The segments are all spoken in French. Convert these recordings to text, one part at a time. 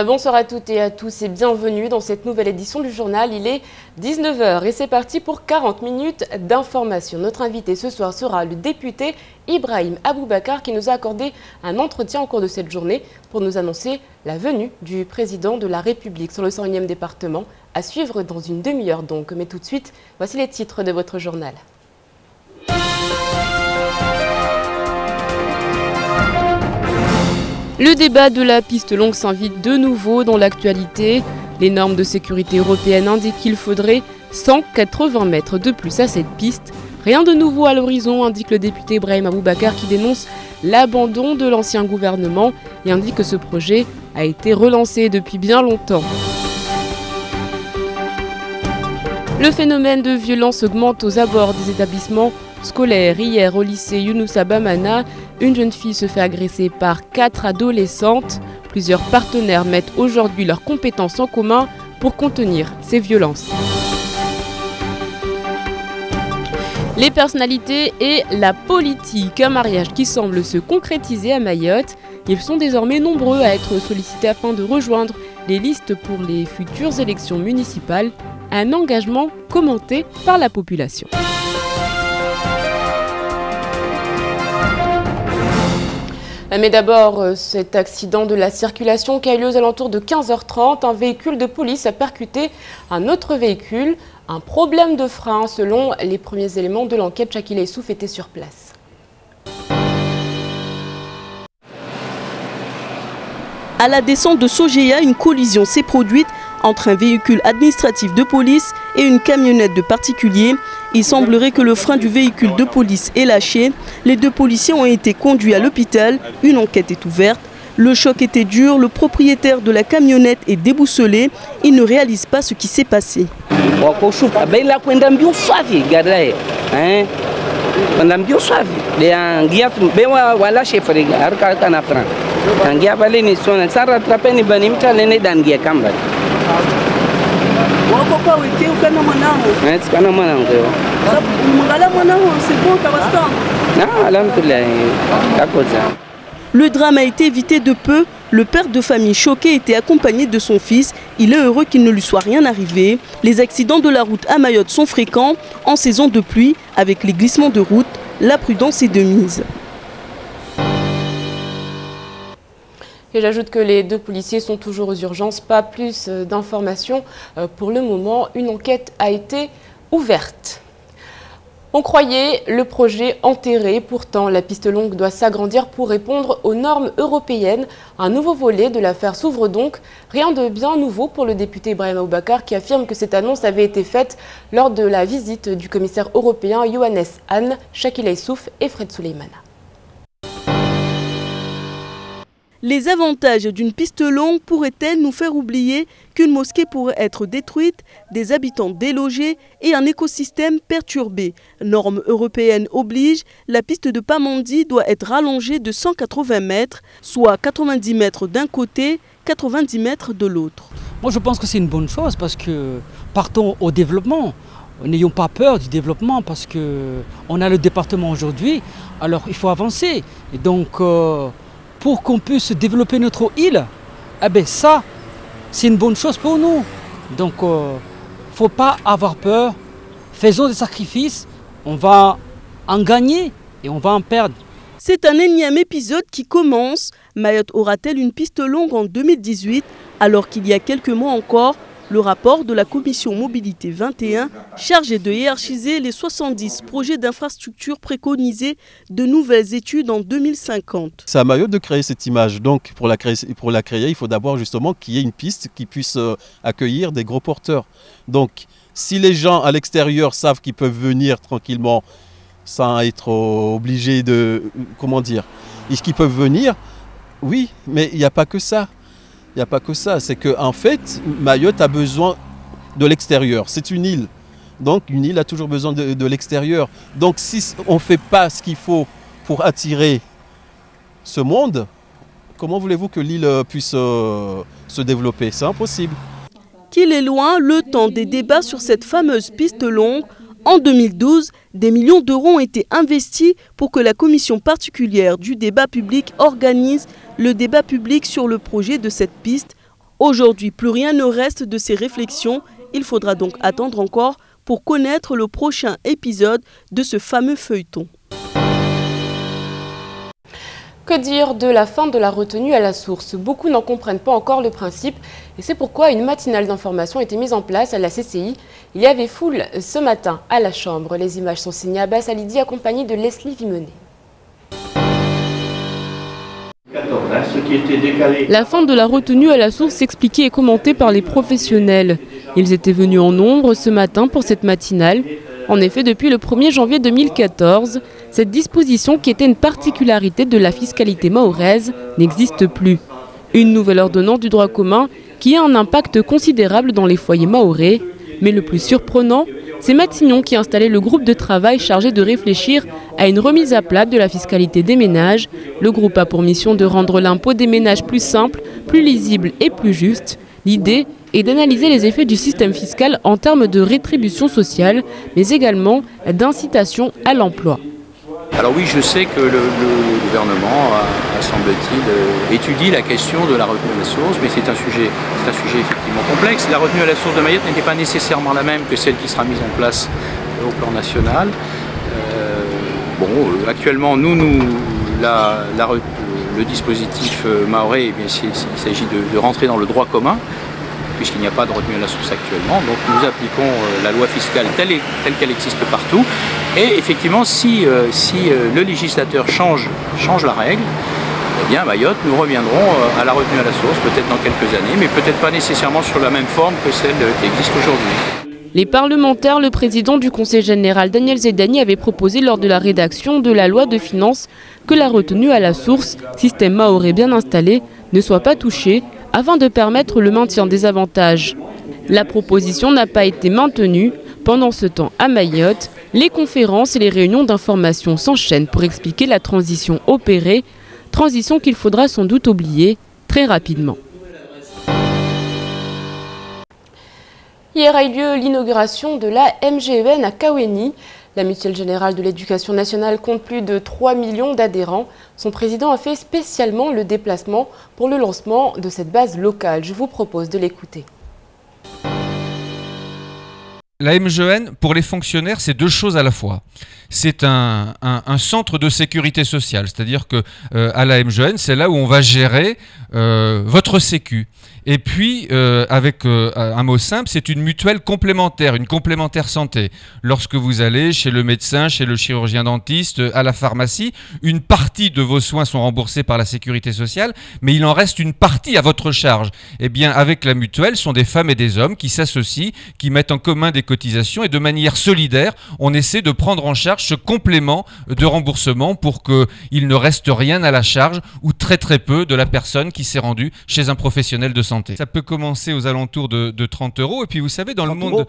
Bonsoir à toutes et à tous et bienvenue dans cette nouvelle édition du journal. Il est 19 h et c'est parti pour 40 minutes d'information. Notre invité ce soir sera le député Ibrahim Aboubakar qui nous a accordé un entretien au cours de cette journée pour nous annoncer la venue du président de la République sur le 101e département, à suivre dans une demi-heure donc. Mais tout de suite, voici les titres de votre journal. Le débat de la piste longue s'invite de nouveau dans l'actualité. Les normes de sécurité européennes indiquent qu'il faudrait 180 mètres de plus à cette piste. Rien de nouveau à l'horizon, indique le député Ibrahim Aboubakar qui dénonce l'abandon de l'ancien gouvernement et indique que ce projet a été relancé depuis bien longtemps. Le phénomène de violence augmente aux abords des établissements scolaires. Hier, au lycée Younoussa Bamana, une jeune fille se fait agresser par 4 adolescentes. Plusieurs partenaires mettent aujourd'hui leurs compétences en commun pour contenir ces violences. Les personnalités et la politique, un mariage qui semble se concrétiser à Mayotte. Ils sont désormais nombreux à être sollicités afin de rejoindre les listes pour les futures élections municipales. Un engagement commenté par la population. Mais d'abord, cet accident de la circulation qui a eu lieu aux alentours de 15 h 30. Un véhicule de police a percuté un autre véhicule. Un problème de frein, selon les premiers éléments de l'enquête. Chakila Issouf était sur place. À la descente de Sogéa, une collision s'est produite entre un véhicule administratif de police et une camionnette de particuliers. Il semblerait que le frein du véhicule de police ait lâché. Les deux policiers ont été conduits à l'hôpital. Une enquête est ouverte. Le choc était dur. Le propriétaire de la camionnette est déboussolé. Il ne réalise pas ce qui s'est passé. Le drame a été évité de peu. Le père de famille choqué était accompagné de son fils. Il est heureux qu'il ne lui soit rien arrivé. Les accidents de la route à Mayotte sont fréquents en saison de pluie. Avec les glissements de route, la prudence est de mise. Et j'ajoute que les deux policiers sont toujours aux urgences. Pas plus d'informations pour le moment. Une enquête a été ouverte. On croyait le projet enterré. Pourtant, la piste longue doit s'agrandir pour répondre aux normes européennes. Un nouveau volet de l'affaire s'ouvre donc. Rien de bien nouveau pour le député Ibrahim Aboubakar qui affirme que cette annonce avait été faite lors de la visite du commissaire européen Johannes Hahn, Chakila Issouf et Fred Souleymana. Les avantages d'une piste longue pourraient-elles nous faire oublier qu'une mosquée pourrait être détruite, des habitants délogés et un écosystème perturbé? Normes européennes obligent, la piste de Pamandi doit être rallongée de 180 mètres, soit 90 mètres d'un côté, 90 mètres de l'autre. Moi je pense que c'est une bonne chose parce que partons au développement. N'ayons pas peur du développement parce qu'on a le département aujourd'hui, alors il faut avancer. Et donc, pour qu'on puisse développer notre île, eh bien ça, c'est une bonne chose pour nous. Donc, il ne faut pas avoir peur. Faisons des sacrifices, on va en gagner et on va en perdre. C'est un énième épisode qui commence. Mayotte aura-t-elle une piste longue en 2018, alors qu'il y a quelques mois encore, le rapport de la commission Mobilité 21, chargé de hiérarchiser les 70 projets d'infrastructures préconisés de nouvelles études en 2050. C'est à Mayotte de créer cette image. Donc pour la créer, il faut d'abord justement qu'il y ait une piste qui puisse accueillir des gros porteurs. Donc si les gens à l'extérieur savent qu'ils peuvent venir tranquillement sans être obligés de... Comment dire? Est-ce qu'ils peuvent venir? Oui, mais il n'y a pas que ça. Il n'y a pas que ça, c'est qu'en fait, Mayotte a besoin de l'extérieur. C'est une île, donc une île a toujours besoin de l'extérieur. Donc si on ne fait pas ce qu'il faut pour attirer ce monde, comment voulez-vous que l'île puisse se développer? C'est impossible. Qu'il est loin le temps des débats sur cette fameuse piste longue. En 2012, des millions d'euros ont été investis pour que la commission particulière du débat public organise le débat public sur le projet de cette piste. Aujourd'hui, plus rien ne reste de ces réflexions. Il faudra donc attendre encore pour connaître le prochain épisode de ce fameux feuilleton. Que dire de la fin de la retenue à la source? Beaucoup n'en comprennent pas encore le principe et c'est pourquoi une matinale d'information a été mise en place à la CCI. Il y avait foule ce matin à la Chambre. Les images sont signées Abbas Alidi accompagné de Leslie Vimenet. La fin de la retenue à la source expliquée et commentée par les professionnels. Ils étaient venus en nombre ce matin pour cette matinale. En effet, depuis le 1er janvier 2014, cette disposition qui était une particularité de la fiscalité mahoraise n'existe plus. Une nouvelle ordonnance du droit commun qui a un impact considérable dans les foyers mahorais. Mais le plus surprenant, c'est Matignon qui a installé le groupe de travail chargé de réfléchir à une remise à plat de la fiscalité des ménages. Le groupe a pour mission de rendre l'impôt des ménages plus simple, plus lisible et plus juste. L'idée est d'analyser les effets du système fiscal en termes de rétribution sociale, mais également d'incitation à l'emploi. Alors oui, je sais que le gouvernement a semble-t-il, étudie la question de la retenue à la source, mais c'est un sujet effectivement complexe. La retenue à la source de Mayotte n'était pas nécessairement la même que celle qui sera mise en place au plan national. Actuellement, le dispositif mahorais, eh bien, il s'agit de rentrer dans le droit commun, puisqu'il n'y a pas de retenue à la source actuellement. Donc nous appliquons la loi fiscale telle qu'elle existe partout. Et effectivement, si le législateur change la règle, eh bien à Mayotte, nous reviendrons à la retenue à la source, peut-être dans quelques années, mais peut-être pas nécessairement sur la même forme que celle qui existe aujourd'hui. Les parlementaires, le président du Conseil général Daniel Zedani avait proposé lors de la rédaction de la loi de finances que la retenue à la source, système mahorais bien installé, ne soit pas touchée afin de permettre le maintien des avantages. La proposition n'a pas été maintenue. Pendant ce temps, à Mayotte, les conférences et les réunions d'information s'enchaînent pour expliquer la transition opérée, transition qu'il faudra sans doute oublier très rapidement. Hier a eu lieu l'inauguration de la MGEN à Kaweni. La Mutuelle Générale de l'Éducation nationale compte plus de 3 millions d'adhérents. Son président a fait spécialement le déplacement pour le lancement de cette base locale. Je vous propose de l'écouter. La MGEN, pour les fonctionnaires, c'est deux choses à la fois. C'est un centre de sécurité sociale, c'est-à-dire que à la MGEN, c'est là où on va gérer votre sécu. Et puis, avec un mot simple, c'est une mutuelle complémentaire, une complémentaire santé. Lorsque vous allez chez le médecin, chez le chirurgien dentiste, à la pharmacie, une partie de vos soins sont remboursés par la sécurité sociale, mais il en reste une partie à votre charge. Eh bien, avec la mutuelle, ce sont des femmes et des hommes qui s'associent, qui mettent en commun des cotisations et de manière solidaire, on essaie de prendre en charge ce complément de remboursement pour qu'il ne reste rien à la charge ou très peu de la personne qui s'est rendue chez un professionnel de santé. Ça peut commencer aux alentours de 30 €. Et puis vous savez, dans le monde...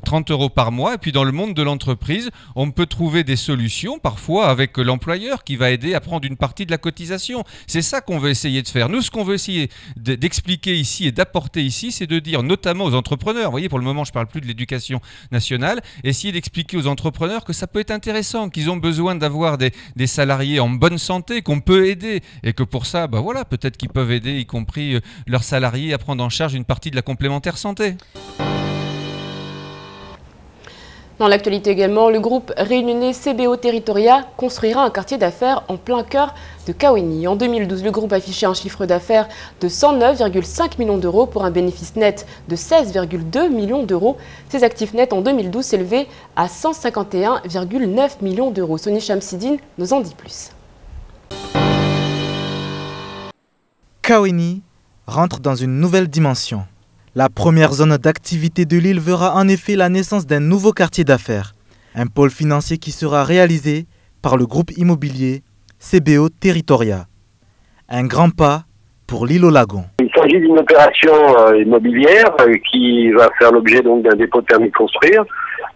30 € par mois. Et puis dans le monde de l'entreprise, on peut trouver des solutions, parfois avec l'employeur qui va aider à prendre une partie de la cotisation. C'est ça qu'on veut essayer de faire. Nous, ce qu'on veut essayer d'expliquer ici et d'apporter ici, c'est de dire, notamment aux entrepreneurs, vous voyez, pour le moment, je ne parle plus de l'éducation nationale, essayer d'expliquer aux entrepreneurs que ça peut être intéressant, qu'ils ont besoin d'avoir des salariés en bonne santé, qu'on peut aider. Et que pour ça, voilà, peut-être qu'ils peuvent aider, y compris leurs salariés, à prendre en charge une partie de la complémentaire santé. Dans l'actualité également, le groupe réunionnais CBO Territoria construira un quartier d'affaires en plein cœur de Kaweni. En 2012, le groupe affichait un chiffre d'affaires de 109,5 millions d'euros pour un bénéfice net de 16,2 millions d'euros. Ses actifs nets en 2012 s'élevaient à 151,9 millions d'euros. Sony Chamsidine nous en dit plus. Kaweni rentre dans une nouvelle dimension. La première zone d'activité de l'île verra en effet la naissance d'un nouveau quartier d'affaires, un pôle financier qui sera réalisé par le groupe immobilier CBO Territoria. Un grand pas pour l'île au lagon. Il s'agit d'une opération immobilière qui va faire l'objet donc d'un dépôt de permis de construire.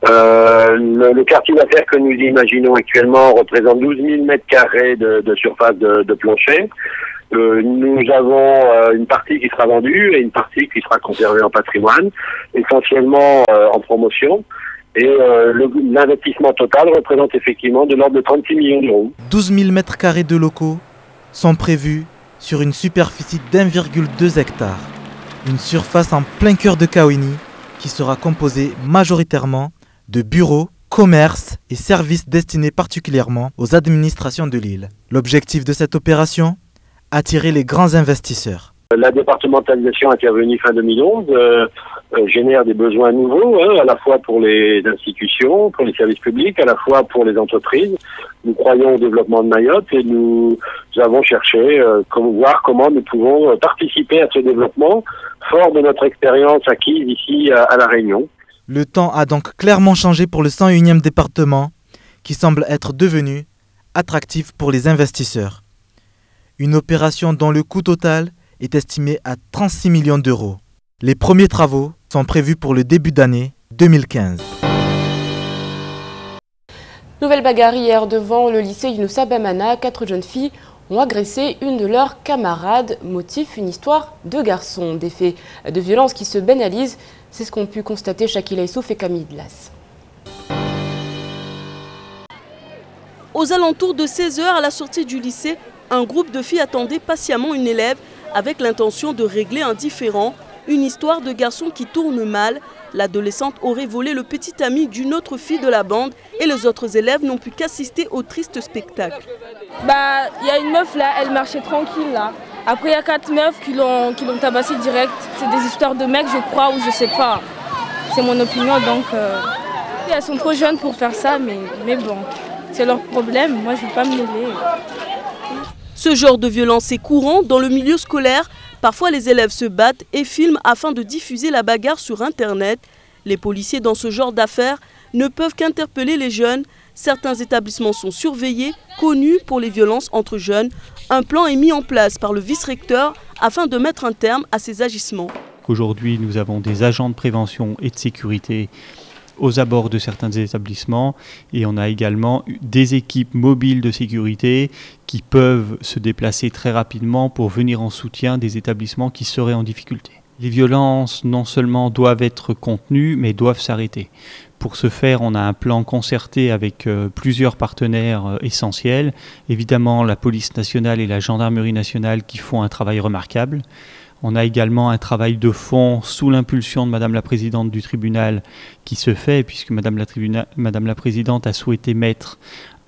Le quartier d'affaires que nous imaginons actuellement représente 12 000 m² de surface de plancher. Nous avons une partie qui sera vendue et une partie qui sera conservée en patrimoine, essentiellement en promotion. Et l'investissement total représente effectivement de l'ordre de 36 millions d'euros. 12 000 m² de locaux sont prévus sur une superficie d'1,2 hectare. Une surface en plein cœur de Kaouini qui sera composée majoritairement de bureaux, commerces et services destinés particulièrement aux administrations de l'île. L'objectif de cette opération, attirer les grands investisseurs. La départementalisation intervenue fin 2011 génère des besoins nouveaux, à la fois pour les institutions, pour les services publics, à la fois pour les entreprises. Nous croyons au développement de Mayotte et nous avons cherché voir comment nous pouvons participer à ce développement fort de notre expérience acquise ici à La Réunion. Le temps a donc clairement changé pour le 101e département qui semble être devenu attractif pour les investisseurs. Une opération dont le coût total est estimé à 36 millions d'euros. Les premiers travaux sont prévus pour le début d'année 2015. Nouvelle bagarre hier devant le lycée Younoussa Bamana. 4 jeunes filles ont agressé une de leurs camarades. Motif, une histoire de garçons. Des faits de violence qui se banalisent. C'est ce qu'ont pu constater Shakila Issouf et Camille Dlas. Aux alentours de 16 h à la sortie du lycée, un groupe de filles attendait patiemment une élève avec l'intention de régler un différend. Une histoire de garçon qui tourne mal. L'adolescente aurait volé le petit ami d'une autre fille de la bande et les autres élèves n'ont pu qu'assister au triste spectacle. Il y a une meuf là, elle marchait tranquille là. Après il y a 4 meufs qui l'ont tabassé direct. C'est des histoires de mecs je crois ou je sais pas. C'est mon opinion donc elles sont trop jeunes pour faire ça mais bon, c'est leur problème, moi je ne vais pas me mêler. Ce genre de violence est courant dans le milieu scolaire. Parfois, les élèves se battent et filment afin de diffuser la bagarre sur Internet. Les policiers dans ce genre d'affaires ne peuvent qu'interpeller les jeunes. Certains établissements sont surveillés, connus pour les violences entre jeunes. Un plan est mis en place par le vice-recteur afin de mettre un terme à ces agissements. Aujourd'hui, nous avons des agents de prévention et de sécurité aux abords de certains établissements et on a également des équipes mobiles de sécurité qui peuvent se déplacer très rapidement pour venir en soutien des établissements qui seraient en difficulté. Les violences non seulement doivent être contenues mais doivent s'arrêter. Pour ce faire, on a un plan concerté avec plusieurs partenaires essentiels, évidemment la police nationale et la gendarmerie nationale qui font un travail remarquable. On a également un travail de fond sous l'impulsion de Madame la Présidente du tribunal qui se fait, puisque Madame la Présidente a souhaité mettre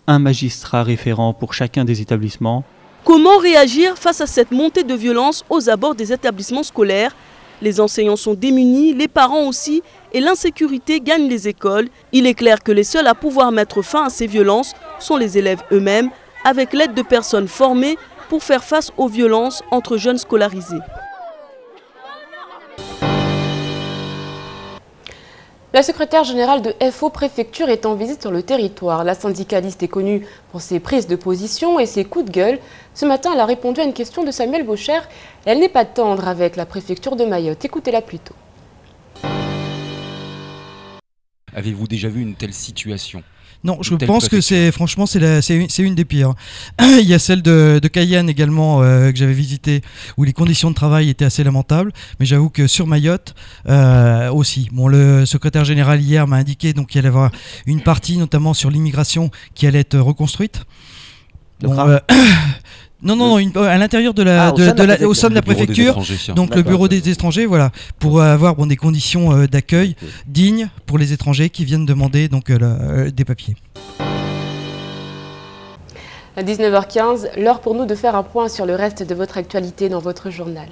un magistrat référent pour chacun des établissements. Comment réagir face à cette montée de violence aux abords des établissements scolaires? Les enseignants sont démunis, les parents aussi, et l'insécurité gagne les écoles. Il est clair que les seuls à pouvoir mettre fin à ces violences sont les élèves eux-mêmes, avec l'aide de personnes formées pour faire face aux violences entre jeunes scolarisés. La secrétaire générale de FO Préfecture est en visite sur le territoire. La syndicaliste est connue pour ses prises de position et ses coups de gueule. Ce matin, elle a répondu à une question de Samuel Baucher. Elle n'est pas tendre avec la préfecture de Mayotte. Écoutez-la plutôt. Avez-vous déjà vu une telle situation ? Non, je pense que c'est une des pires. Il y a celle de Cayenne également que j'avais visité où les conditions de travail étaient assez lamentables. Mais j'avoue que sur Mayotte aussi. Bon, le secrétaire général hier m'a indiqué donc qu'il allait y avoir une partie notamment sur l'immigration qui allait être reconstruite. Non, à l'intérieur au sein de la préfecture, donc le bureau des étrangers, voilà, pour avoir des conditions d'accueil dignes pour les étrangers qui viennent demander donc des papiers. À 19h15, l'heure pour nous de faire un point sur le reste de votre actualité dans votre journal.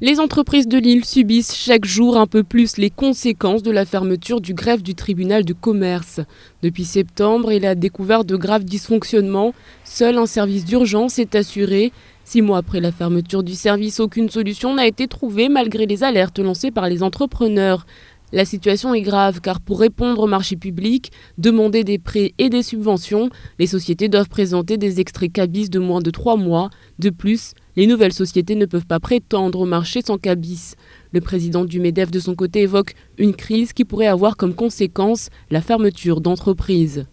Les entreprises de l'île subissent chaque jour un peu plus les conséquences de la fermeture du greffe du tribunal de commerce. Depuis septembre, il a découvert de graves dysfonctionnements. Seul un service d'urgence est assuré. 6 mois après la fermeture du service, aucune solution n'a été trouvée malgré les alertes lancées par les entrepreneurs. La situation est grave car pour répondre au marché public, demander des prêts et des subventions, les sociétés doivent présenter des extraits CABIS de moins de 3 mois. De plus, les nouvelles sociétés ne peuvent pas prétendre au marché sans CABIS. Le président du MEDEF de son côté évoque une crise qui pourrait avoir comme conséquence la fermeture d'entreprises.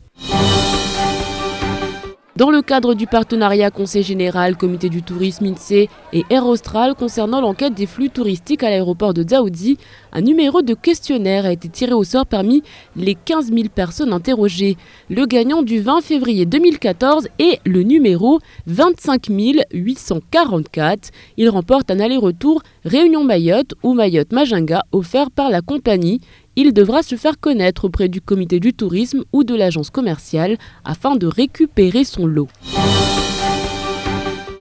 Dans le cadre du partenariat Conseil Général, Comité du Tourisme, INSEE et Air Austral concernant l'enquête des flux touristiques à l'aéroport de Dzaoudzi, un numéro de questionnaire a été tiré au sort parmi les 15 000 personnes interrogées. Le gagnant du 20 février 2014 est le numéro 25 844. Il remporte un aller-retour Réunion-Mayotte ou Mayotte-Majinga offert par la compagnie. Il devra se faire connaître auprès du comité du tourisme ou de l'agence commerciale afin de récupérer son lot.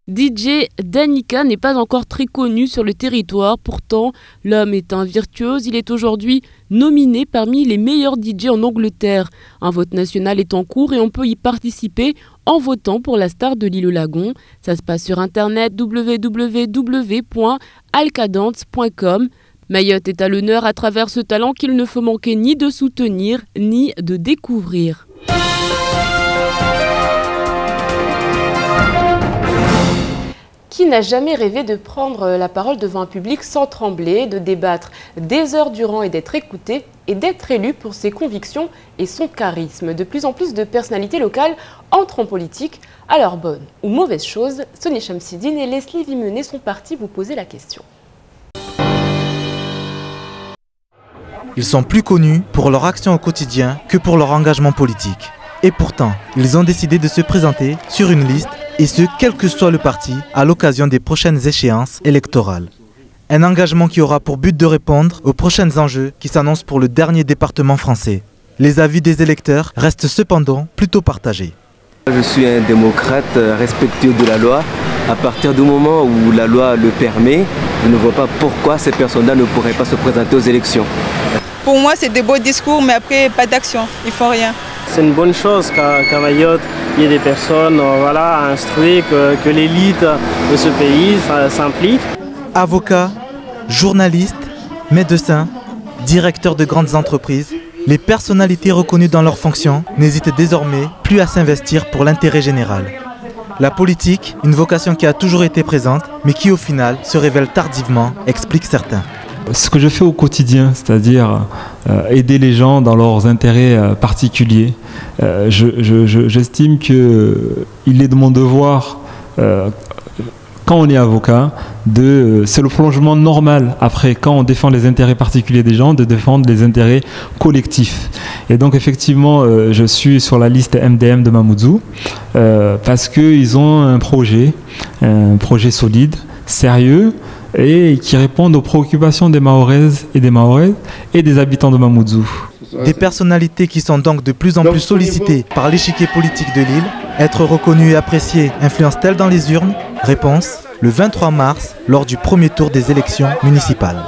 DJ Danica n'est pas encore très connu sur le territoire, pourtant l'homme est un virtuose, il est aujourd'hui nominé parmi les meilleurs DJ en Angleterre. Un vote national est en cours et on peut y participer en votant pour la star de l'île-Lagon. Ça se passe sur internet www.alcadance.com. Mayotte est à l'honneur à travers ce talent qu'il ne faut manquer ni de soutenir ni de découvrir. Qui n'a jamais rêvé de prendre la parole devant un public sans trembler, de débattre des heures durant et d'être écouté et d'être élu pour ses convictions et son charisme. De plus en plus de personnalités locales entrent en politique. Alors bonne ou mauvaise chose, Sonia Chamsidine et Leslie Vimenet sont partis vous poser la question. Ils sont plus connus pour leur action au quotidien que pour leur engagement politique. Et pourtant, ils ont décidé de se présenter sur une liste, et ce, quel que soit le parti, à l'occasion des prochaines échéances électorales. Un engagement qui aura pour but de répondre aux prochains enjeux qui s'annoncent pour le dernier département français. Les avis des électeurs restent cependant plutôt partagés. Je suis un démocrate respectueux de la loi. À partir du moment où la loi le permet, je ne vois pas pourquoi ces personnes-là ne pourraient pas se présenter aux élections. Pour moi, c'est des beaux discours, mais après, pas d'action. Ils font rien. C'est une bonne chose qu'à Mayotte, il y ait des personnes instruites, que l'élite de ce pays s'implique. Avocats, journalistes, médecins, directeurs de grandes entreprises, les personnalités reconnues dans leurs fonctions n'hésitent désormais plus à s'investir pour l'intérêt général. La politique, une vocation qui a toujours été présente, mais qui au final se révèle tardivement, expliquent certains. Ce que je fais au quotidien, c'est-à-dire aider les gens dans leurs intérêts particuliers, j'estime qu'il est de mon devoir, quand on est avocat, c'est le prolongement normal, après, quand on défend les intérêts particuliers des gens, de défendre les intérêts collectifs. Et donc effectivement, je suis sur la liste MDM de Mamoudzou, parce qu'ils ont un projet solide, sérieux, et qui répondent aux préoccupations des Mahoraises et des Mahorais et des habitants de Mamoudzou. Des personnalités qui sont donc de plus en plus sollicitées par l'échiquier politique de l'île. Être reconnues et appréciées influence-t-elle dans les urnes? Réponse, le 23 mars, lors du premier tour des élections municipales.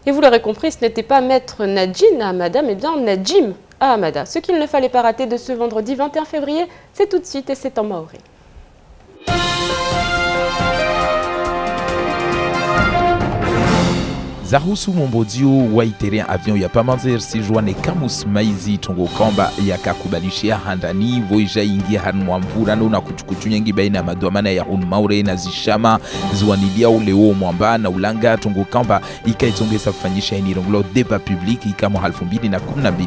Et vous l'aurez compris, ce n'était pas Maître Nadjine Ahmada, mais bien Nadjim Ahmada. Ce qu'il ne fallait pas rater de ce vendredi 21 février, c'est tout de suite et c'est en maoré. Zahusu Mombodio waiterea avion ya pamanzer si joane kamus maizi tongo kamba ya kakubalishia handani voija ingia hanmwambura na kuchukuchu nyengi baina maduamana ya unmaure na zishama zuanilia uleo mwamba na ulanga tongo kamba ikaitongeza fanyisha inironglo deba public ikamo 2012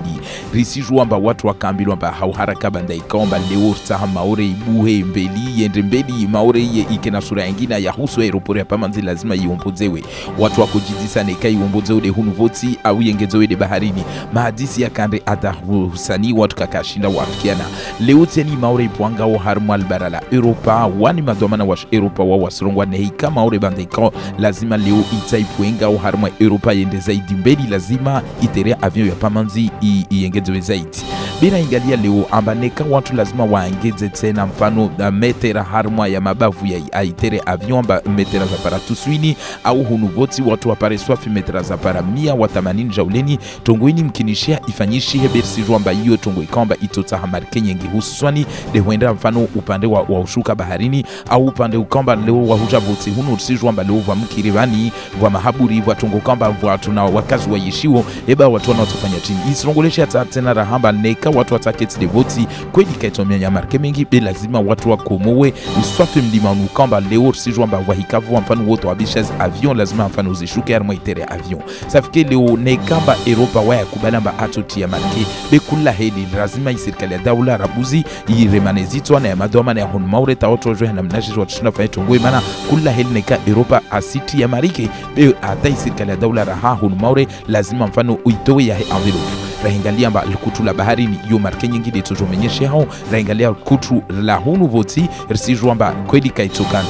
risi juamba watu wakambi lwamba hauharaka banda ikomba leo taha maure ibuhe mbeli yendre mbeli maure ye ikena sura ingina ya husu aeroport ya pamanzi lazima iompozewe watu wakujizisa kai uombozo de hunuvoti au yengezo de baharini mahadisi ya kande adahusani watu kakashinda wafikiana leo teni maure pwanga wa harmal barala Europa wani madomana wa Europa wa wasrongwa neika maure bandeko lazima leo itaipwenga wa harma Europa yende zaidi mbeli lazima iterea avion ya pamanzi iyengezo zaidi bila ingalia leo ambaneka watu lazima waangeze tena mfano metera harma ya mabavu ya aitere avion amba metera za paratuswini au hunuvoti watu wapare swafi metera za para 180 jauleni tongoini mkinishia ifanyishi hebersi juamba hiyo tongo ikamba itota hamarike nyengi hususwani de huenda mfano upande wa ushuka baharini au upande ukamba leo wa hujaboti hunu si juamba leo wa mkirivani wa mahaburi wa tongo kamba wa tuna wakazi wa yeshiwo eba watu wanaotufanya chini isirongolesha tena rahamba neka neka watu wataketi de voti kweli kaitomia ya marke mengi be lazima watu wakomowe uswafe mlima unukamba leo sijwamba wahikavu mfano wote wabishes avion lazima mfano uzishuke harmo itere avion safike leo nekamba Europa waya kubalamba atoti ya marke be kula heli lazima isirikali ya daula rabuzi iremanezitwa na ya madoma na ya honu maure taotojwe na mnajiru watishina fayeto ngwe mana kula heli neka Europa asiti ya marike be ata isirikali ya daula raha honu maure lazima mfano uitowe ya envelope rahingalia mba lukutu la bahari ni yo marke nyingi de tojo menyeshe hao rahingalia lukutu la hunu voti risijwa mba kweli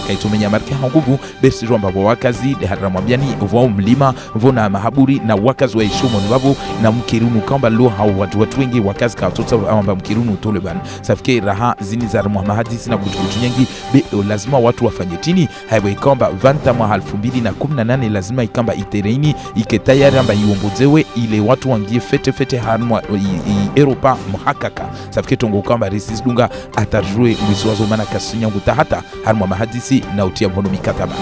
kaitomenya marke hao nguvu besijwa mba wakazi de haramwambiani vwao mlima vona mahaburi na wakazi wa ishumo nibabu na mkirunu kamba lo hao watu wengi wakazi katota amba mkirunu toleban safike raha zini za mahadisi na kutukutu nyingi be lazima watu wafanye tini haiwe kamba vanta mwa 2018 lazima ikamba itereini iketayari amba iombozewe ile watu wangie fete hanwa Europa muhakaka safike tongo kamba risis dunga atajue mwiswazo mana kasinya nguta hata hanwa mahadisi na utia mhono mikataba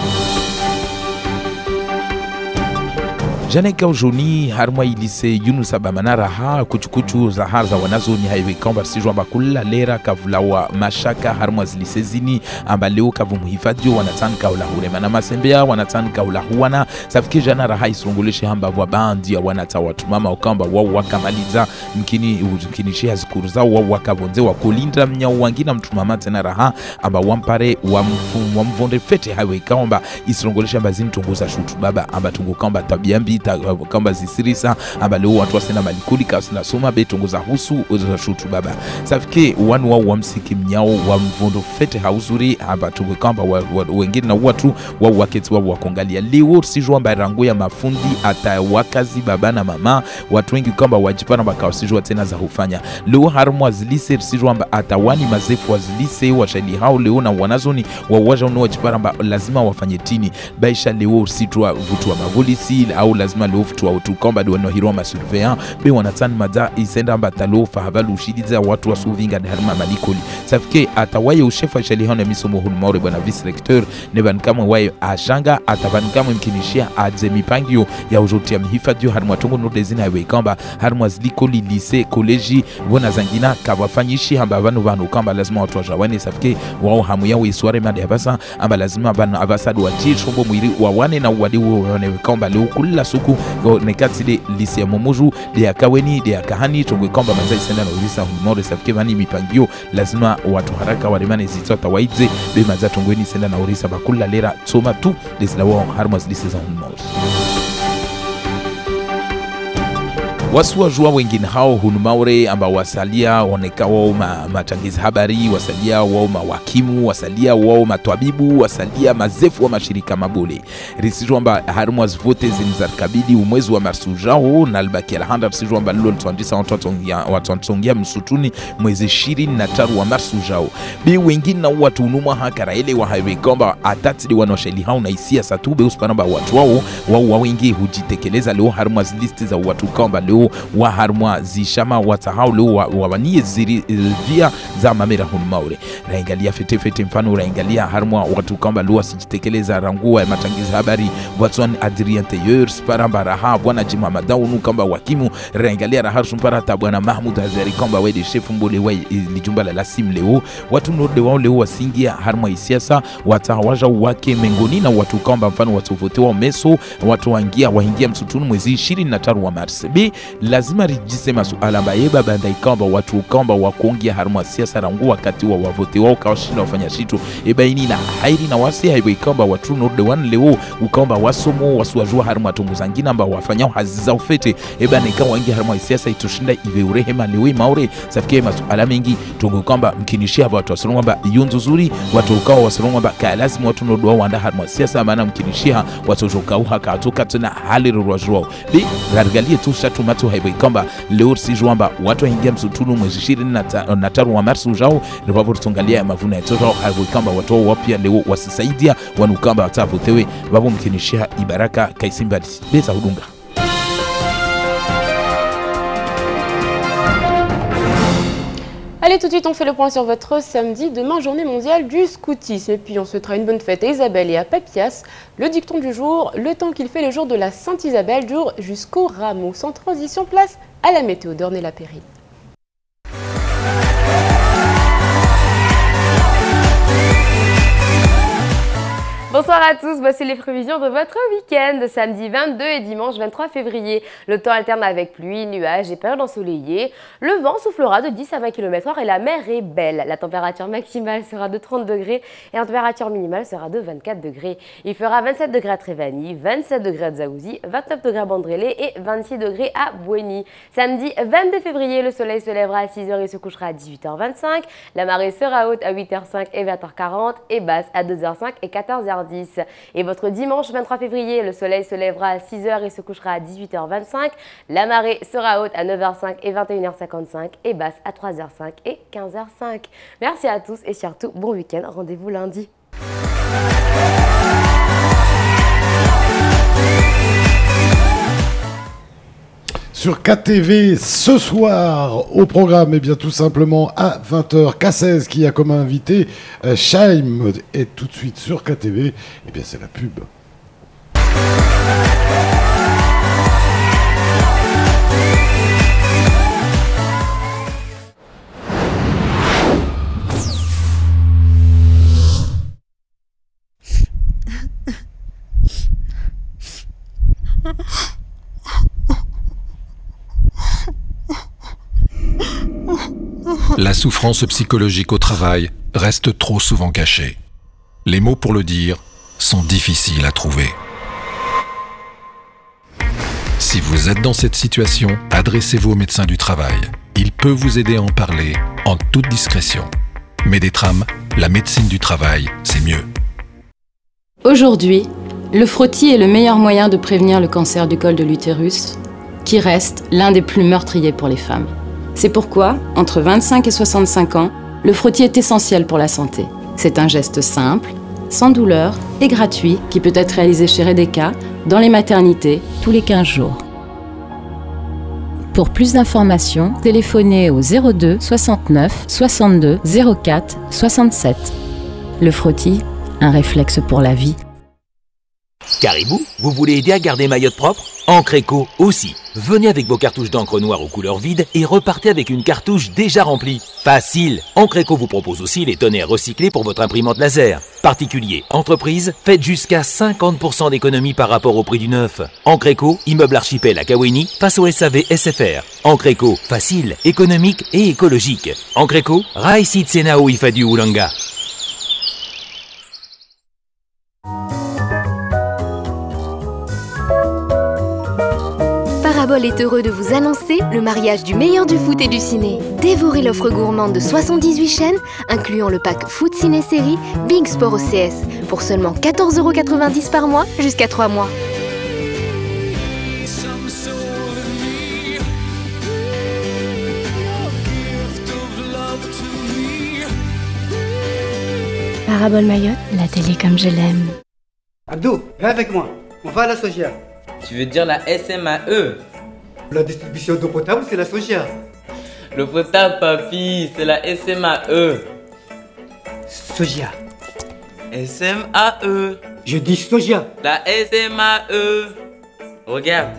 Janeka ujoni harmwa ilise Yunus Abamanara ha kuchukuchu za harza wanazoni haiwe kamba sijwa bakula lera kavulawa mashaka harmwa zilise zini amba leo kavu muhifadio wanatanka ula hurema na masembea wanatanka ula huwana safiki jana raha isunguleshe hamba wabandi ya wanata watu mama ukamba wao wakamaliza mkini shea zikuruza wao wakavonze wakulinda mnyao wangina mtumama tena raha amba wampare wamvonde fete haiwe kamba isunguleshe hamba zini tunguza shutu baba amba tungu kamba tabiambi kamba zisirisa amba leo watu wasena malikuli kasina soma betongoza husu za shutu baba safike wanu wao wamsiki mnyao wa mvondo fete hauzuri amba tungu kamba wengine na watu wao waketi wao wakongalia leo sijwa amba rango ya mafundi ata wakazi baba na mama watu wengi kamba wajipana baka sijwa tena za hufanya leo harmwa zilise sijwa amba atawani mazefu wazilise washali hao leo na wanazoni wawaja unawajipana amba lazima wafanye tini baisha leo sitwa vutu wa mavolisi au lazima lofu wa utukamba duwano hiro masurveillant be wanatani mada isenda amba talofa havalu ushidiza watu wa suvinga de harma malikoli safike atawaye ushefa shali hana misomo hunu maure bwana vice recteur neban kama waye ashanga ataban kama mkinishia adze mipangio ya ujoti ya mhifadhi harma tongo nodezina hawe kamba harma zilikoli lycée college wana zangina kawafanyishi hamba vanu kamba lazima watu wajawane safike wao hamu yao isware made abasa amba lazima vanu abasadu wajiri shombo mwiri wawane na wadi wane kamba leo kula suku nekati de lycée ya Momoju de ya Kaweni de ya Kahani tongwe kamba manza isenda na urisa hunumore safike vani mipangio lazima watu haraka warimane zito tawaidze be manza tongweni isenda na urisa bakula lera tsoma tu desila wao harmas lycée za hunumore wasu wajua wengine hao hunumaure amba wasalia waneka wao matangizi habari wasalia wao mawakimu wasalia wao matwabibu wasalia mazefu wa mashirika mabole risijwa amba harumwa zvote zinizarkabidi umwezi wa marsujao na albaki alhanda risijwa amba lolo tuandisa watuantongia msutuni mwezi 23 wa marsujao bi wengine na watu unumwa hakara ele wa haiwe kamba atatidi wanosheli hao na isia satube uspanamba watu wao wengi hujitekeleza leo harumwa zilisti za watu kamba leo wa harmwa zishama watahau leo wawanie zirivia za mamera hunumaure raingalia fete mfano raingalia harmwa watu kamba leo sijitekeleza rangua ya matangiza habari watson Adrien Teyeurs paramba raha bwana Jima Madaunu kamba wakimu raingalia raha sumpara tabwana Mahmoud Azari kamba wede chef mbole wa lijumba la sim leo watu node wao leo wasingia harmwa isiasa watawaja wake mengoni na watu kamba mfano watu vote wa meso watu waingia msutuni mwezi 23 wa Mars B lazima rijise masuala mbayeba bandai kamba watu kamba wakongia harmwa siasa rangu wakati wa wavote wao kawashinda wafanya shitu ebaini na hairi na wasi haiwe kamba watu node wan leo ukamba wasomo wasuwajua harmwa tungu zangina amba wafanya haziza ufete ebani kama wangi harmwa siasa itoshinda ive urehema lewe maure safikie masuala mengi tungu kamba mkinishia watu wasalonga amba yunzu zuri watu ukawa wasalonga amba kaya lazima watu node wao wanda harmwa siasa maana mkinishia watu ukawa katoka tena hali rurwajua bi gargalie tu shatu matu haiwe kamba leo sijwamba watu waingia msutunu mwezi 23 wa Mars ujao rivavu tungalia ya mavuna ya toto haiwe kamba watu wapya leo wasisaidia wanukamba watavutewe babu mkinishia Ibaraka Kaisimba beza hudunga. Allez, tout de suite, on fait le point sur votre samedi. Demain, journée mondiale du scoutisme. Et puis, on souhaitera une bonne fête à Isabelle et à Papias. Le dicton du jour, le temps qu'il fait le jour de la Sainte-Isabelle dure jusqu'au rameau. Sans transition, place à la météo d'Ornella Péry. Bonsoir à tous, voici les prévisions de votre week-end, samedi 22 et dimanche 23 février. Le temps alterne avec pluie, nuages et périodes ensoleillées. Le vent soufflera de 10 à 20 km/h et la mer est belle. La température maximale sera de 30 degrés et la température minimale sera de 24 degrés. Il fera 27 degrés à Trévani, 27 degrés à Dzaouzi, 29 degrés à Bandrélé et 26 degrés à Bouéni. Samedi 22 février, le soleil se lèvera à 6h et se couchera à 18h25. La marée sera haute à 8h05 et 20h40 et basse à 2h05 et 14h10. Et votre dimanche 23 février, le soleil se lèvera à 6h et se couchera à 18h25. La marée sera haute à 9h05 et 21h55 et basse à 3h05 et 15h05. Merci à tous et surtout, bon week-end. Rendez-vous lundi. Sur KTV ce soir au programme, et bien tout simplement à 20h, K16 qui a comme invité Shaim, et tout de suite sur KTV, et bien c'est la pub. La souffrance psychologique au travail reste trop souvent cachée. Les mots pour le dire sont difficiles à trouver. Si vous êtes dans cette situation, adressez-vous au médecin du travail. Il peut vous aider à en parler en toute discrétion. Médétram, la médecine du travail, c'est mieux. Aujourd'hui, le frottis est le meilleur moyen de prévenir le cancer du col de l'utérus, qui reste l'un des plus meurtriers pour les femmes. C'est pourquoi, entre 25 et 65 ans, le frottis est essentiel pour la santé. C'est un geste simple, sans douleur et gratuit qui peut être réalisé chez Redeka, dans les maternités, tous les 15 jours. Pour plus d'informations, téléphonez au 02 69 62 04 67. Le frottis, un réflexe pour la vie. Caribou, vous voulez aider à garder Mayotte propre? Encre Éco aussi. Venez avec vos cartouches d'encre noire aux couleurs vides et repartez avec une cartouche déjà remplie. Facile. Encre Éco vous propose aussi les tonnerres recyclés pour votre imprimante laser. Particuliers, entreprises, faites jusqu'à 50% d'économie par rapport au prix du neuf. Encre Éco, immeuble archipel à Kaweni, face au SAV SFR. Encre Éco, facile, économique et écologique. Encre Éco, Raïsid Senao Ifadu Oulanga. Parabole est heureux de vous annoncer le mariage du meilleur du foot et du ciné. Dévorez l'offre gourmande de 78 chaînes, incluant le pack Foot Ciné Série Big Sport OCS, pour seulement 14,90 € par mois, jusqu'à 3 mois. Parabole Mayotte, la télé comme je l'aime. Abdou, viens avec moi, on va à la Sogia. Tu veux dire la SMAE? La distribution d'eau potable, c'est la Sogia. Le potable, papy, c'est la SMAE. Sogia. SMAE. Je dis Sogia. La SMAE. Regarde,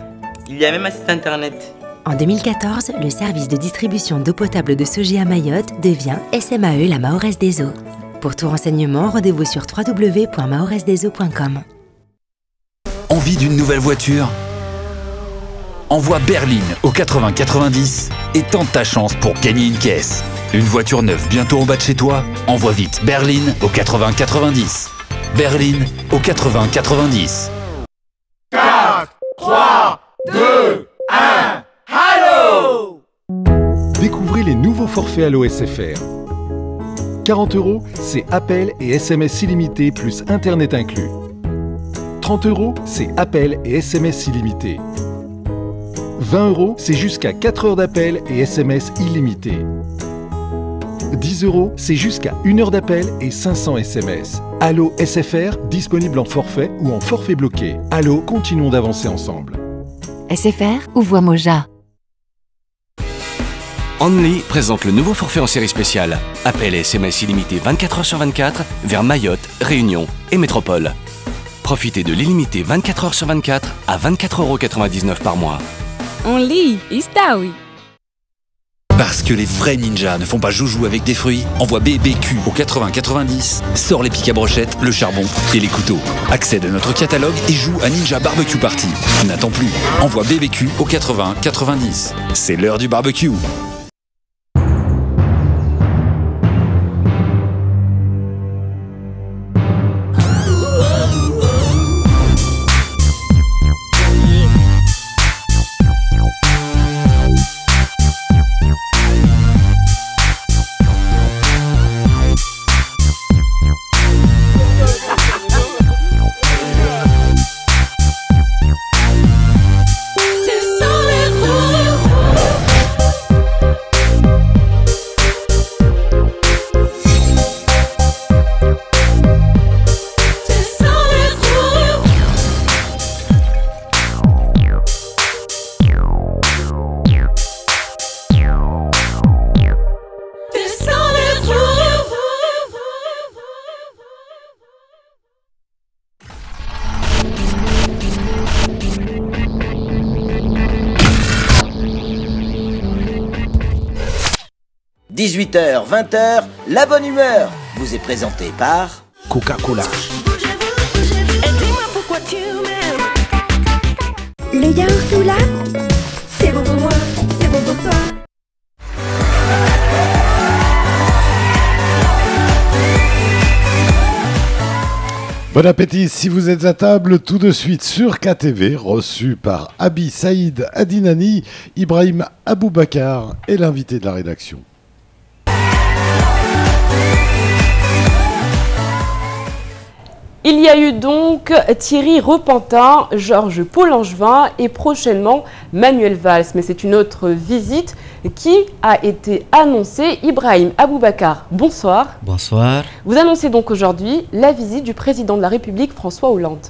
il y a même un site internet. En 2014, le service de distribution d'eau potable de Sogia Mayotte devient SMAE, la Mahorès des eaux. Pour tout renseignement, rendez-vous sur www.mahoresdeseaux.com. Envie d'une nouvelle voiture? Envoie Berline au 80 90 et tente ta chance pour gagner une caisse. Une voiture neuve bientôt en bas de chez toi? Envoie vite Berline au 80 90. Berline au 80 90. 4, 3, 2, 1, Allo! Découvrez les nouveaux forfaits Allo SFR. 40 €, c'est appel et SMS illimité plus Internet inclus. 30 €, c'est appel et SMS illimité. 20 €, c'est jusqu'à 4 heures d'appel et SMS illimité. 10 €, c'est jusqu'à 1 heure d'appel et 500 SMS. Allo SFR, disponible en forfait ou en forfait bloqué. Allo, continuons d'avancer ensemble. SFR ou Voix Moja. Only présente le nouveau forfait en série spéciale. Appel et SMS illimité 24 h sur 24 vers Mayotte, Réunion et Métropole. Profitez de l'illimité 24 h sur 24 à 24,99 € par mois. Only Istawi. Parce que les vrais ninjas ne font pas joujou avec des fruits, envoie BBQ au 80 90, sors les pics à brochettes, le charbon et les couteaux. Accède à notre catalogue et joue à Ninja Barbecue Party. N'attends plus, envoie BBQ au 80 90. C'est l'heure du barbecue. « 18h, 20h, la bonne humeur vous est présentée par Coca-Cola. Le yaourt tout là, c'est bon pour moi, c'est bon pour toi. Bon appétit si vous êtes à table, tout de suite sur KTV, reçu par Abi Saïd Adinani, Ibrahim Aboubakar et l'invité de la rédaction. Il y a eu donc Thierry Repentin, Georges Paul-Angevin et prochainement Manuel Valls. Mais c'est une autre visite qui a été annoncée. Ibrahim Aboubakar, bonsoir. Bonsoir. Vous annoncez donc aujourd'hui la visite du président de la République, François Hollande.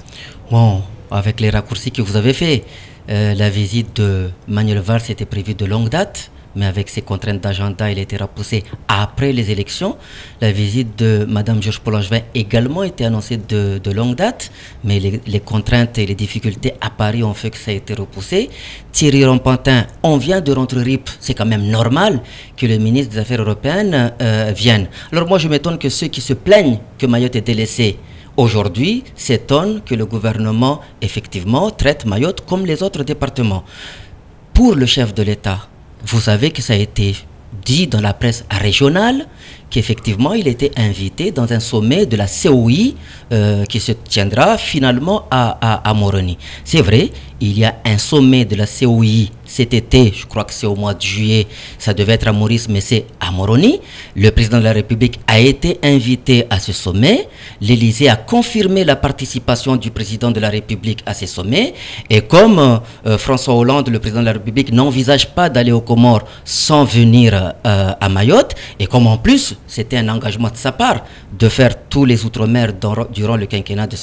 Bon, avec les raccourcis que vous avez faits, la visite de Manuel Valls était prévue de longue date. Mais avec ses contraintes d'agenda, il a été repoussé après les élections. La visite de Mme Georges Paul-Angevin également été annoncée de longue date, mais les contraintes et les difficultés à Paris ont fait que ça a été repoussé. Thierry Repentin, on vient de rentrer RIP, c'est quand même normal que le ministre des Affaires européennes vienne. Alors moi, je m'étonne que ceux qui se plaignent que Mayotte est délaissée aujourd'hui s'étonnent que le gouvernement, effectivement, traite Mayotte comme les autres départements. Pour le chef de l'État, vous savez que ça a été dit dans la presse régionale qu'effectivement il était invité dans un sommet de la COI qui se tiendra finalement à Moroni. C'est vrai, il y a un sommet de la COI cet été, je crois que c'est au mois de juillet, ça devait être à Maurice, mais c'est à Moroni. Le président de la République a été invité à ce sommet. L'Élysée a confirmé la participation du président de la République à ce sommet. Et comme François Hollande, le président de la République, n'envisage pas d'aller aux Comores sans venir à Mayotte, et comme en plus c'était un engagement de sa part de faire tous les outre-mer durant le quinquennat de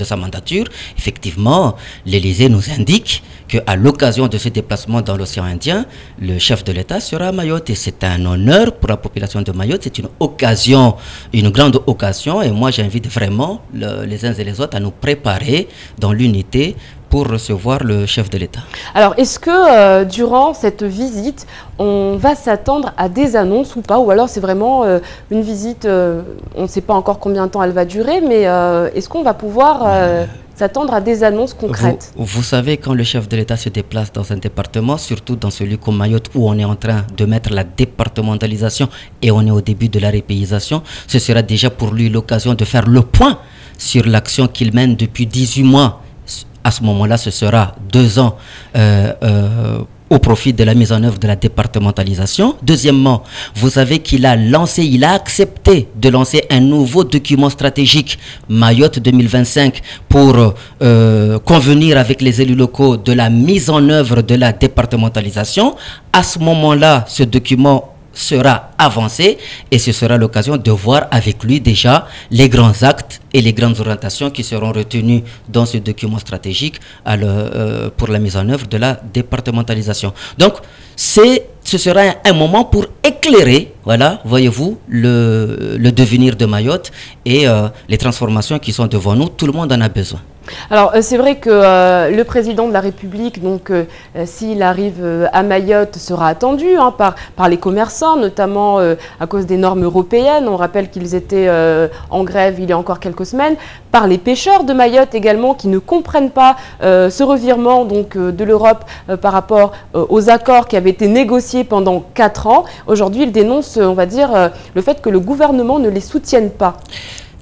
sa mandature, effectivement, l'Élysée nous indique qu'à l'occasion de ce déplacement dans l'océan Indien, le chef de l'État sera à Mayotte. Et c'est un honneur pour la population de Mayotte. C'est une occasion, une grande occasion. Et moi, j'invite vraiment les uns et les autres à nous préparer dans l'unité pour recevoir le chef de l'État. Alors, est-ce que durant cette visite, on va s'attendre à des annonces ou pas? Ou alors c'est vraiment une visite, on ne sait pas encore combien de temps elle va durer, mais est-ce qu'on va pouvoir s'attendre à des annonces concrètes? Vous savez, quand le chef de l'État se déplace dans un département, surtout dans celui comme Mayotte, où on est en train de mettre la départementalisation et on est au début de la répayisation, ce sera déjà pour lui l'occasion de faire le point sur l'action qu'il mène depuis 18 mois. À ce moment-là, ce sera 2 ans au profit de la mise en œuvre de la départementalisation. Deuxièmement, vous savez qu'il a accepté de lancer un nouveau document stratégique, Mayotte 2025, pour convenir avec les élus locaux de la mise en œuvre de la départementalisation. À ce moment-là, ce document sera avancé et ce sera l'occasion de voir avec lui déjà les grands actes et les grandes orientations qui seront retenues dans ce document stratégique pour la mise en œuvre de la départementalisation. Donc, ce sera un moment pour éclairer, voilà, voyez-vous, le devenir de Mayotte et les transformations qui sont devant nous. Tout le monde en a besoin. Alors c'est vrai que le président de la République, donc s'il arrive à Mayotte, sera attendu par les commerçants, notamment à cause des normes européennes. On rappelle qu'ils étaient en grève il y a encore quelques semaines, par les pêcheurs de Mayotte également, qui ne comprennent pas ce revirement donc, de l'Europe par rapport aux accords qui avaient été négociés pendant 4 ans. Aujourd'hui, ils dénoncent, on va dire, le fait que le gouvernement ne les soutienne pas.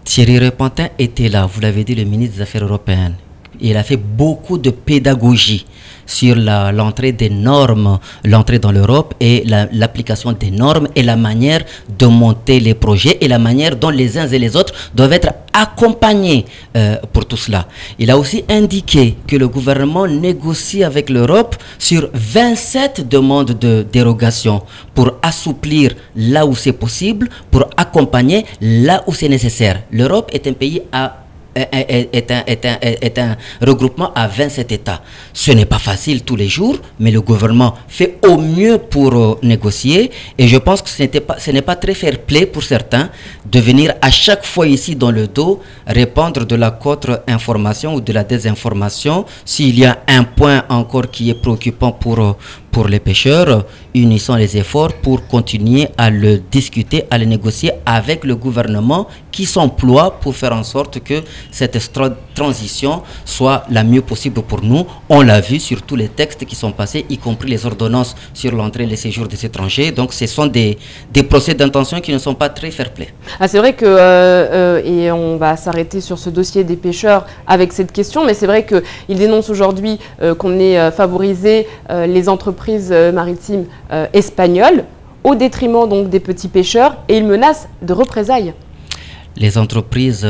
Thierry Repentin était là, vous l'avez dit, le ministre des Affaires européennes. Il a fait beaucoup de pédagogie sur l'entrée des normes, l'entrée dans l'Europe et l'application des normes et la manière de monter les projets et la manière dont les uns et les autres doivent être accompagnés pour tout cela. Il a aussi indiqué que le gouvernement négocie avec l'Europe sur 27 demandes de dérogation pour assouplir là où c'est possible, pour accompagner là où c'est nécessaire. L'Europe est un pays est un regroupement à 27 États. Ce n'est pas facile tous les jours, mais le gouvernement fait au mieux pour négocier. Et je pense que ce n'est pas très fair-play pour certains de venir à chaque fois ici dans le dos répandre de la contre-information ou de la désinformation. S'il y a un point encore qui est préoccupant pour les pêcheurs, unissons les efforts pour continuer à le discuter, à le négocier avec le gouvernement qui s'emploie pour faire en sorte que cette transition soit la mieux possible pour nous. On l'a vu sur tous les textes qui sont passés, y compris les ordonnances sur l'entrée et le séjour des étrangers. Donc ce sont des procès d'intention qui ne sont pas très fair-play. Ah, c'est vrai que, et on va s'arrêter sur ce dossier des pêcheurs avec cette question, mais c'est vrai qu'il dénonce aujourd'hui qu'on ait favorisé les entreprises maritimes espagnoles au détriment donc des petits pêcheurs, et il menace de représailles. Les entreprises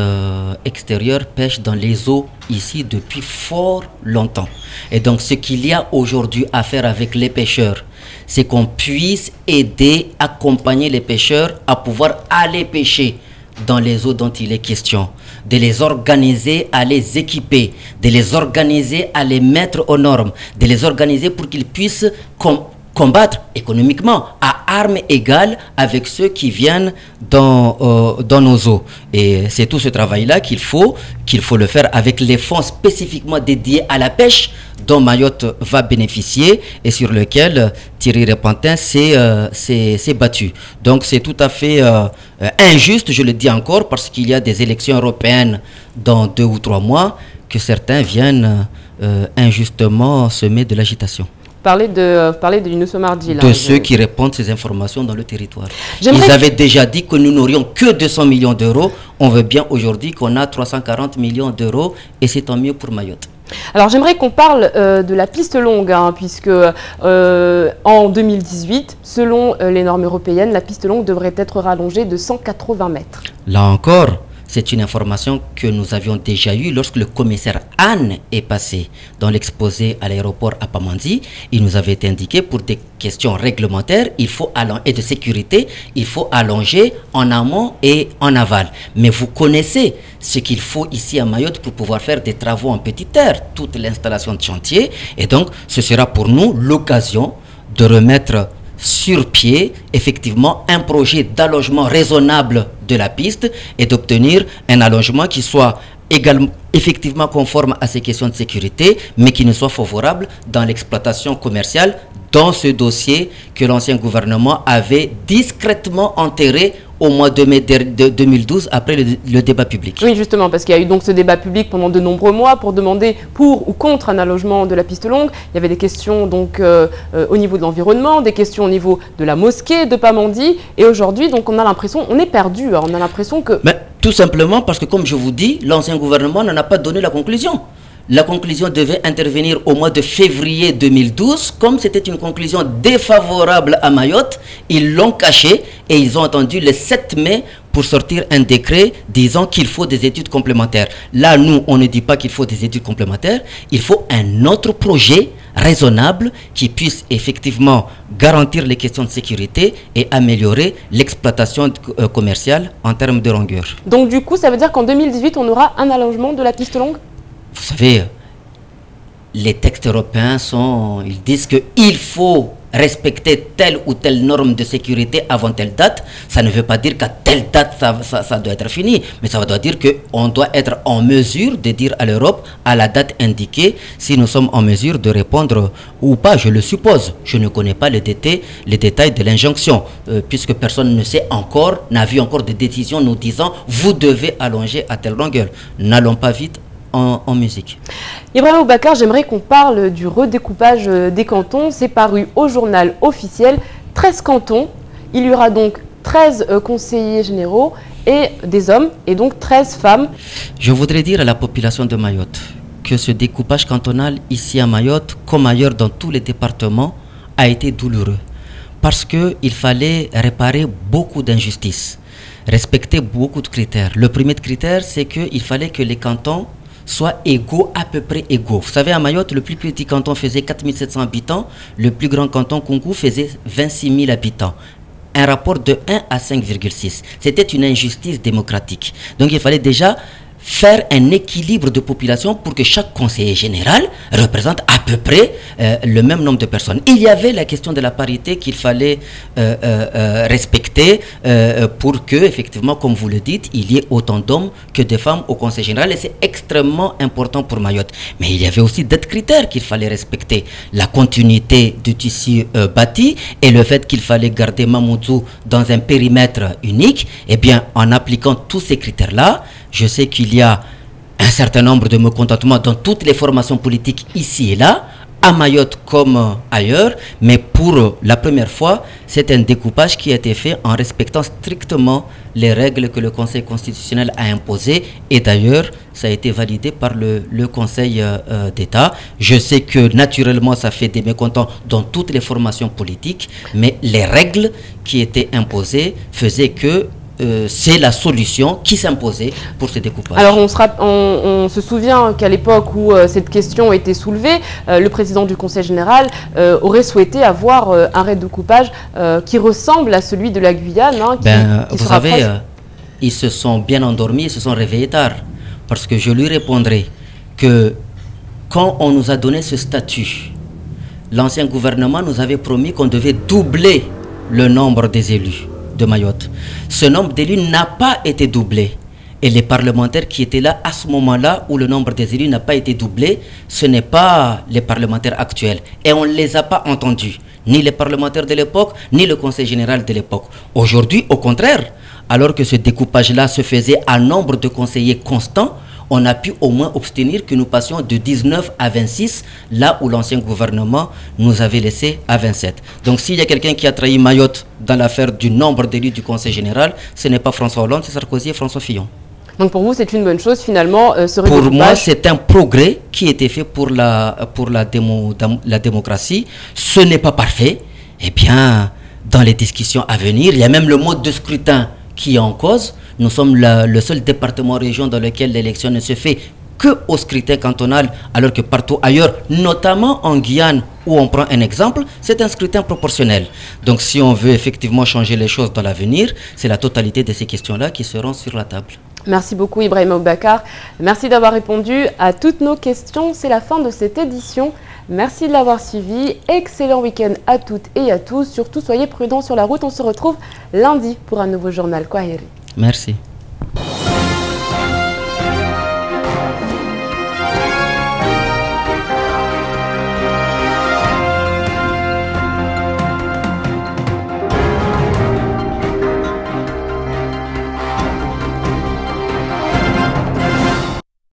extérieures pêchent dans les eaux ici depuis fort longtemps. Et donc ce qu'il y a aujourd'hui à faire avec les pêcheurs, c'est qu'on puisse aider, accompagner les pêcheurs à pouvoir aller pêcher dans les eaux dont il est question, de les organiser à les équiper, de les organiser à les mettre aux normes, de les organiser pour qu'ils puissent combattre économiquement à armes égales avec ceux qui viennent dans nos eaux. Et c'est tout ce travail-là qu'il faut le faire avec les fonds spécifiquement dédiés à la pêche dont Mayotte va bénéficier et sur lequel Thierry Repentin s'est battu. Donc c'est tout à fait injuste, je le dis encore, parce qu'il y a des élections européennes dans 2 ou 3 mois, que certains viennent injustement semer de l'agitation. Parler de Younous Mardi. De ceux qui répondent ces informations dans le territoire. Ils avaient déjà dit que nous n'aurions que 200 millions d'euros. On veut bien aujourd'hui qu'on a 340 millions d'euros et c'est tant mieux pour Mayotte. Alors j'aimerais qu'on parle de la piste longue, puisque en 2018, selon les normes européennes, la piste longue devrait être rallongée de 180 mètres. Là encore, c'est une information que nous avions déjà eue lorsque le commissaire Anne est passé dans l'exposé à l'aéroport à Pamandzi. Il nous avait été indiqué pour des questions réglementaires et de sécurité, il faut allonger en amont et en aval. Mais vous connaissez ce qu'il faut ici à Mayotte pour pouvoir faire des travaux en petite terre, toute l'installation de chantier. Et donc, ce sera pour nous l'occasion de remettre sur pied, effectivement, un projet d'allongement raisonnable de la piste et d'obtenir un allongement qui soit également effectivement conforme à ces questions de sécurité, mais qui ne soit favorable dans l'exploitation commerciale dans ce dossier que l'ancien gouvernement avait discrètement enterré au mois de mai 2012 après le débat public. Oui, justement, parce qu'il y a eu donc ce débat public pendant de nombreux mois pour demander pour ou contre un allongement de la piste longue. Il y avait des questions donc au niveau de l'environnement, des questions au niveau de la mosquée de Pamandzi, et aujourd'hui donc on a l'impression, on est perdu, on a l'impression que... Mais tout simplement parce que, comme je vous dis, l'ancien gouvernement n'en a pas donné la conclusion. La conclusion devait intervenir au mois de février 2012. Comme c'était une conclusion défavorable à Mayotte, ils l'ont caché et ils ont attendu le 7 mai pour sortir un décret disant qu'il faut des études complémentaires. Là, nous, on ne dit pas qu'il faut des études complémentaires. Il faut un autre projet raisonnable qui puisse effectivement garantir les questions de sécurité et améliorer l'exploitation commerciale en termes de longueur. Donc du coup, ça veut dire qu'en 2018, on aura un allongement de la piste longue ? Vous savez, les textes européens ils disent qu'il faut respecter telle ou telle norme de sécurité avant telle date, ça ne veut pas dire qu'à telle date ça doit être fini, mais ça doit dire qu'on doit être en mesure de dire à l'Europe à la date indiquée si nous sommes en mesure de répondre ou pas, je le suppose. Je ne connais pas les détails de l'injonction, puisque personne ne sait encore, n'a vu encore de décision nous disant vous devez allonger à telle longueur. N'allons pas vite en musique. Ibrahima Boubacar, j'aimerais qu'on parle du redécoupage des cantons. C'est paru au journal officiel. 13 cantons. Il y aura donc 13 conseillers généraux et des hommes et donc 13 femmes. Je voudrais dire à la population de Mayotte que ce découpage cantonal ici à Mayotte, comme ailleurs dans tous les départements, a été douloureux. Parce qu'il fallait réparer beaucoup d'injustices, respecter beaucoup de critères. Le premier critère, c'est qu'il fallait que les cantons soient égaux, à peu près égaux. Vous savez, à Mayotte, le plus petit canton faisait 4700 habitants, le plus grand canton, Kungu, faisait 26 000 habitants. Un rapport de 1 à 5,6. C'était une injustice démocratique. Donc il fallait déjà faire un équilibre de population pour que chaque conseiller général représente à peu près le même nombre de personnes. Il y avait la question de la parité qu'il fallait respecter pour que, effectivement, comme vous le dites, il y ait autant d'hommes que de femmes au conseil général, et c'est extrêmement important pour Mayotte. Mais il y avait aussi d'autres critères qu'il fallait respecter. La continuité du tissu bâti et le fait qu'il fallait garder Mamoudzou dans un périmètre unique. Eh bien, en appliquant tous ces critères-là, je sais qu'il y a un certain nombre de mécontentements dans toutes les formations politiques ici et là, à Mayotte comme ailleurs, mais pour la première fois, c'est un découpage qui a été fait en respectant strictement les règles que le Conseil constitutionnel a imposées, et d'ailleurs, ça a été validé par le Conseil d'État. Je sais que naturellement, ça fait des mécontents dans toutes les formations politiques, mais les règles qui étaient imposées faisaient que c'est la solution qui s'imposait pour ce découpage. Alors on se souvient qu'à l'époque où cette question était soulevée, le président du Conseil général aurait souhaité avoir un redécoupage qui ressemble à celui de la Guyane. Vous savez, ils se sont bien endormis, ils se sont réveillés tard. Parce que je lui répondrai que quand on nous a donné ce statut, l'ancien gouvernement nous avait promis qu'on devait doubler le nombre des élus de Mayotte. Ce nombre d'élus n'a pas été doublé. Et les parlementaires qui étaient là à ce moment-là où le nombre des élus n'a pas été doublé, ce n'est pas les parlementaires actuels. Et on ne les a pas entendus. Ni les parlementaires de l'époque, ni le Conseil général de l'époque. Aujourd'hui, au contraire, alors que ce découpage-là se faisait à nombre de conseillers constants, on a pu au moins obtenir que nous passions de 19 à 26, là où l'ancien gouvernement nous avait laissé à 27. Donc s'il y a quelqu'un qui a trahi Mayotte dans l'affaire du nombre d'élus du Conseil général, ce n'est pas François Hollande, c'est Sarkozy et François Fillon. Donc pour vous, c'est une bonne chose finalement ce redécoupage. Pour moi, c'est un progrès qui a été fait pour la démocratie. Ce n'est pas parfait. Eh bien, dans les discussions à venir, il y a même le mode de scrutin qui est en cause. Nous sommes le seul département-région dans lequel l'élection ne se fait que au scrutin cantonal, alors que partout ailleurs, notamment en Guyane, où on prend un exemple, c'est un scrutin proportionnel. Donc si on veut effectivement changer les choses dans l'avenir, c'est la totalité de ces questions-là qui seront sur la table. Merci beaucoup Ibrahima Boubacar. Merci d'avoir répondu à toutes nos questions. C'est la fin de cette édition. Merci de l'avoir suivi. Excellent week-end à toutes et à tous. Surtout, soyez prudents sur la route. On se retrouve lundi pour un nouveau journal Kwaheri. Merci.